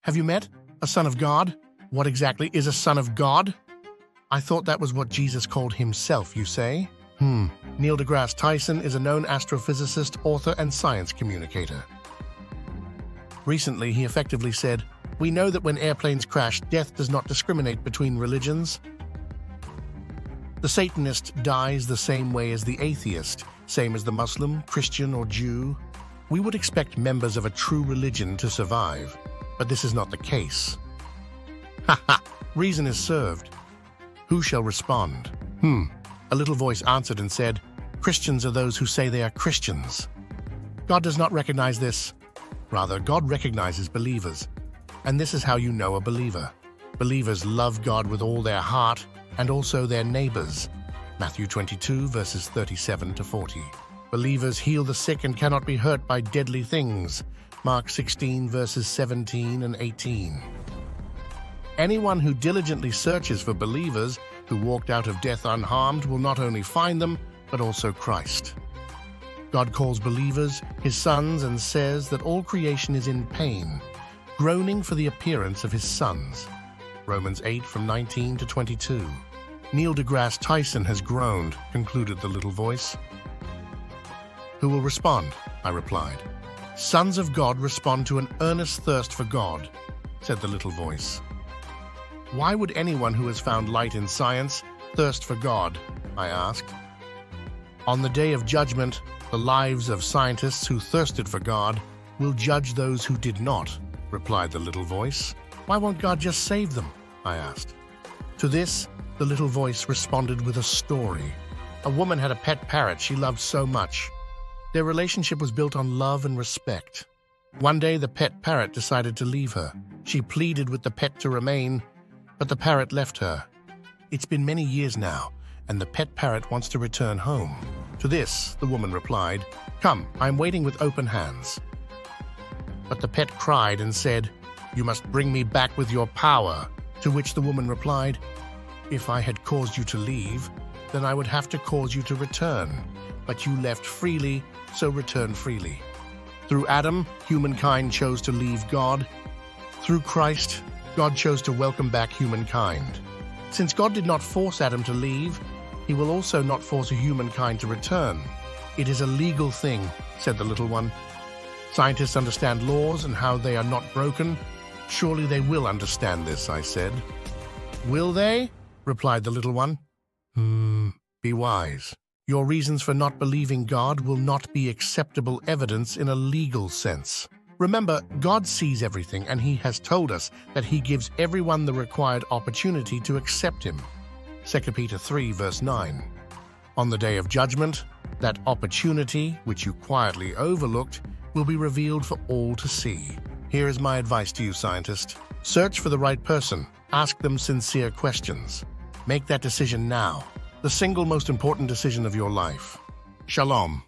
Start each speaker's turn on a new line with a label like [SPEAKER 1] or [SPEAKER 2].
[SPEAKER 1] Have you met a son of God? What exactly is a son of God? I thought that was what Jesus called himself, you say? Neil deGrasse Tyson is a known astrophysicist, author, and science communicator. Recently, he effectively said, "We know that when airplanes crash, death does not discriminate between religions. The Satanist dies the same way as the atheist, same as the Muslim, Christian, or Jew. We would expect members of a true religion to survive, but this is not the case." Reason is served. Who shall respond? A little voice answered and said, "Christians are those who say they are Christians." God does not recognize this. Rather, God recognizes believers. And this is how you know a believer. Believers love God with all their heart and also their neighbors. Matthew 22, verses 37 to 40. Believers heal the sick and cannot be hurt by deadly things. Mark 16, verses 17 and 18. Anyone who diligently searches for believers who walked out of death unharmed will not only find them, but also Christ. God calls believers his sons and says that all creation is in pain, groaning for the appearance of his sons. Romans 8 from 19 to 22. Neil deGrasse Tyson has groaned, concluded the little voice. Who will respond? I replied. Sons of God respond to an earnest thirst for God, said the little voice. Why would anyone who has found light in science thirst for God? I asked. On the day of judgment, the lives of scientists who thirsted for God will judge those who did not, replied the little voice. Why won't God just save them? I asked. To this, the little voice responded with a story. A woman had a pet parrot she loved so much. Their relationship was built on love and respect. One day, the pet parrot decided to leave her. She pleaded with the pet to remain, but the parrot left her. It's been many years now, and the pet parrot wants to return home. To this, the woman replied, "Come, I'm waiting with open hands." But the pet cried and said, "You must bring me back with your power." To which the woman replied, "If I had caused you to leave, then I would have to cause you to return. But you left freely, so return freely." Through Adam, humankind chose to leave God. Through Christ, God chose to welcome back humankind. Since God did not force Adam to leave, he will also not force a humankind to return. It is a legal thing, said the little one. Scientists understand laws and how they are not broken. Surely they will understand this, I said. Will they? Replied the little one. Be wise. Your reasons for not believing God will not be acceptable evidence in a legal sense. Remember, God sees everything, and he has told us that he gives everyone the required opportunity to accept him. 2 Peter 3, verse 9. On the day of judgment, that opportunity, which you quietly overlooked, will be revealed for all to see. Here is my advice to you, scientist. Search for the right person. Ask them sincere questions. Make that decision now, the single most important decision of your life. Shalom.